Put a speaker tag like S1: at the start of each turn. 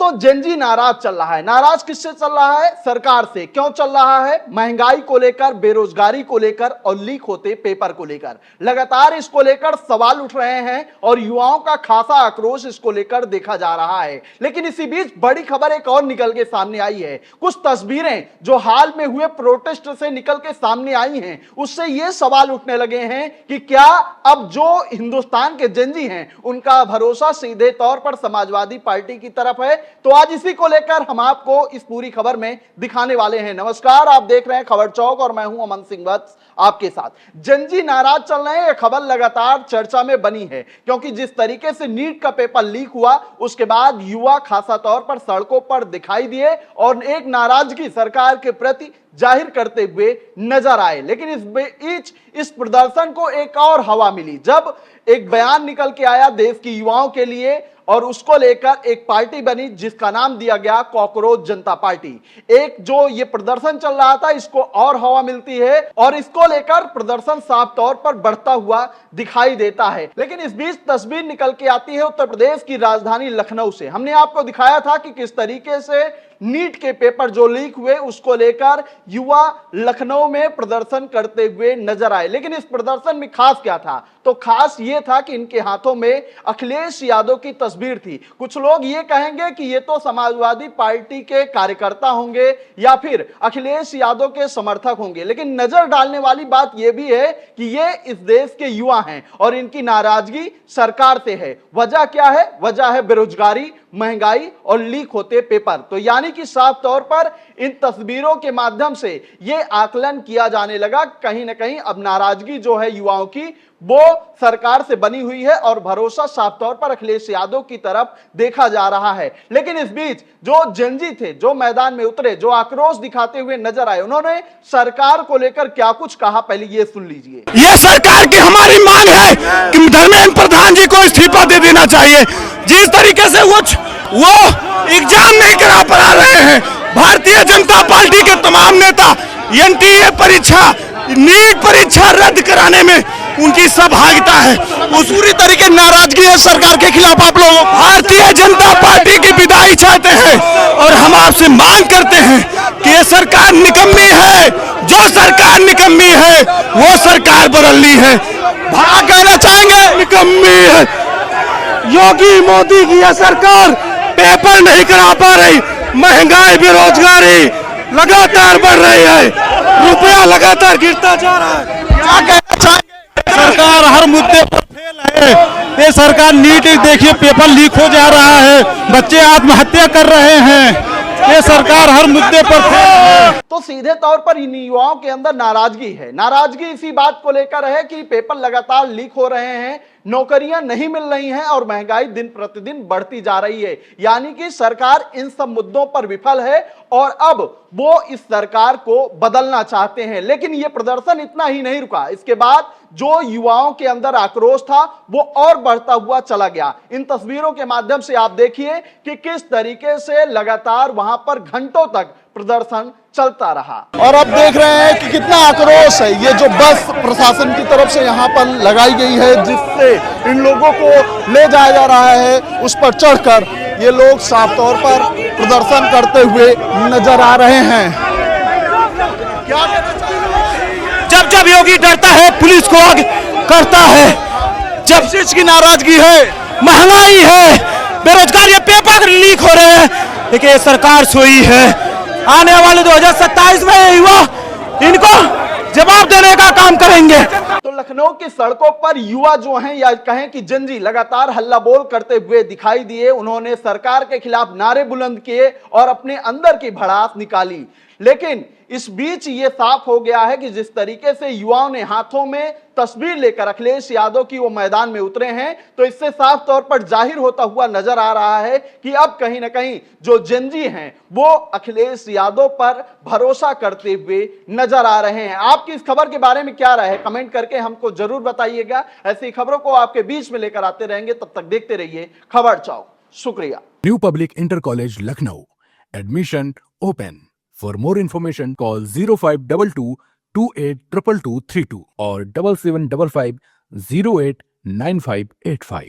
S1: Lucknow Gen Z नाराज चल रहा है। नाराज किससे चल रहा है? सरकार से। क्यों चल रहा है? महंगाई को लेकर, बेरोजगारी को लेकर और लीक होते पेपर को लेकर। लगातार इसको लेकर सवाल उठ रहे हैं और युवाओं का खासा आक्रोश इसको लेकर देखा जा रहा है। लेकिन इसी बीच बड़ी खबर एक और निकल के सामने आई है। कुछ तस्वीरें जो हाल में हुए प्रोटेस्ट से निकल के सामने आई हैं, उससे यह सवाल उठने लगे हैं कि क्या अब जो हिंदुस्तान के जेनजी हैं उनका भरोसा सीधे तौर पर समाजवादी पार्टी की तरफ है? तो आज इसी को लेकर हम आपको इस पूरी खबर में दिखाने वाले हैं। नमस्कार, आप देख रहे हैं खबर चौक और मैं हूं अमन सिंह वत्स आपके साथ। जेनजी नाराज चल रहे हैं, यह खबर लगातार चर्चा में बनी है क्योंकि जिस तरीके से नीट का पेपर लीक हुआ उसके बाद युवा खासा तौर पर सड़कों पर दिखाई दिए और एक नाराजगी सरकार के प्रति जाहिर करते हुए नजर आए। लेकिन इस बीच इस प्रदर्शन को एक और हवा मिली जब एक बयान निकल के आया देश की युवाओं के लिए और उसको लेकर एक पार्टी बनी जिसका नाम दिया गया कॉकरोच जनता पार्टी। एक जो ये प्रदर्शन चल रहा था इसको और हवा मिलती है और इसको लेकर प्रदर्शन साफ तौर पर बढ़ता हुआ दिखाई देता है। लेकिन इस बीच तस्वीर निकल के आती है उत्तर प्रदेश की राजधानी लखनऊ से। हमने आपको दिखाया था कि किस तरीके से नीट के पेपर जो लीक हुए उसको लेकर युवा लखनऊ में प्रदर्शन करते हुए नजर आए। लेकिन इस प्रदर्शन में खास क्या था? तो खास ये था कि इनके हाथों में अखिलेश यादव की तस्वीर थी। कुछ लोग ये कहेंगे कि ये तो समाजवादी पार्टी के कार्यकर्ता होंगे या फिर अखिलेश यादव के समर्थक होंगे। लेकिन नजर डालने वाली बात यह भी है कि ये इस देश के युवा हैं और इनकी नाराजगी सरकार से है। वजह क्या है? वजह है बेरोजगारी, महंगाई और लीक होते पेपर। तो यानी कि साफ तौर पर इन तस्वीरों के माध्यम से यह आकलन किया जाने लगा कहीं ना कहीं अब नाराजगी जो है युवाओं की वो सरकार से बनी हुई है और भरोसा साफ तौर पर अखिलेश यादव की तरफ देखा जा रहा है। लेकिन इस बीच जो जेनजी थे, जो मैदान में उतरे, जो आक्रोश दिखाते हुए नजर आए, उन्होंने सरकार को लेकर क्या कुछ कहा, पहले ये सुन लीजिए।
S2: ये सरकार की हमारी मांग है कि धर्मेंद्र प्रधान जी को इस्तीफा दे देना चाहिए। जिस तरीके से वो एग्जाम नहीं करा पा रहे हैं, भारतीय जनता पार्टी के तमाम नेता एनटीए परीक्षा, नीट परीक्षा रद्द कराने में उनकी सहभागिता है, उस पूरी तरीके नाराजगी है सरकार के खिलाफ। आप लोग भारतीय जनता पार्टी की विदाई चाहते हैं और हम आपसे मांग करते हैं कि ये सरकार निकम्मी है। जो सरकार निकम्मी है वो सरकार बदलनी है। कहना चाहेंगे निकम्मी है। योगी मोदी की यह सरकार पेपर नहीं करा पा रही, महंगाई बेरोजगारी लगातार बढ़ रही है, रुपया लगातार गिरता जा रहा है। क्या कहना चाहेंगे? सरकार हर मुद्दे पर फेल है। ये सरकार नीट देखिए पेपर लीक हो जा रहा है, बच्चे आत्महत्या कर रहे हैं। ये सरकार हर मुद्दे पर फेल है।
S1: तो सीधे तौर पर इन युवाओं के अंदर नाराजगी है। नाराजगी इसी बात को लेकर है कि पेपर लगातार लीक हो रहे हैं, नौकरियां नहीं मिल रही हैं और महंगाई दिन प्रतिदिन बढ़ती जा रही है। यानी कि सरकार इन सब मुद्दों पर विफल है और अब वो इस सरकार को बदलना चाहते हैं। लेकिन यह प्रदर्शन इतना ही नहीं रुका। इसके बाद जो युवाओं के अंदर आक्रोश था वो और बढ़ता हुआ चला गया। इन तस्वीरों के माध्यम से आप देखिए कि किस तरीके से लगातार वहां पर घंटों तक प्रदर्शन चलता रहा।
S3: और अब देख रहे हैं कि कितना आक्रोश है। ये जो बस प्रशासन की तरफ से यहाँ पर लगाई गई है जिससे इन लोगों को ले जाया जा रहा है, उस पर चढ़कर ये लोग साफ तौर पर प्रदर्शन करते हुए नजर आ रहे हैं। क्या
S2: जब जब योगी डरता है पुलिस को आगे करता है, जब चीज की नाराजगी है, महंगाई है, बेरोजगारी, पेपर लीक हो रहे हैं, लेकिन सरकार सोई है। आने वाले 2027 में युवा इनको जवाब देने का काम करेंगे।
S1: तो लखनऊ की सड़कों पर युवा जो हैं या कहें कि जेनजी लगातार हल्ला बोल करते हुए दिखाई दिए। उन्होंने सरकार के खिलाफ नारे बुलंद किए और अपने अंदर की भड़ास निकाली। लेकिन इस बीच ये साफ हो गया है कि जिस तरीके से युवाओं ने हाथों में तस्वीर लेकर अखिलेश यादव की वो मैदान में उतरे हैं, तो इससे साफ तौर पर जाहिर होता हुआ नजर आ रहा है कि अब कहीं ना कहीं जो जेनजी हैं वो अखिलेश यादव पर भरोसा करते हुए नजर आ रहे हैं। आपकी इस खबर के बारे में क्या राय है? कमेंट करके हमको जरूर बताइएगा। ऐसी खबरों को आपके बीच में लेकर आते रहेंगे। तब तक देखते रहिए खबर चौक। शुक्रिया।
S4: New public inter college Lucknow, admission open. For more information, call 0522 282232 or 7755 089585.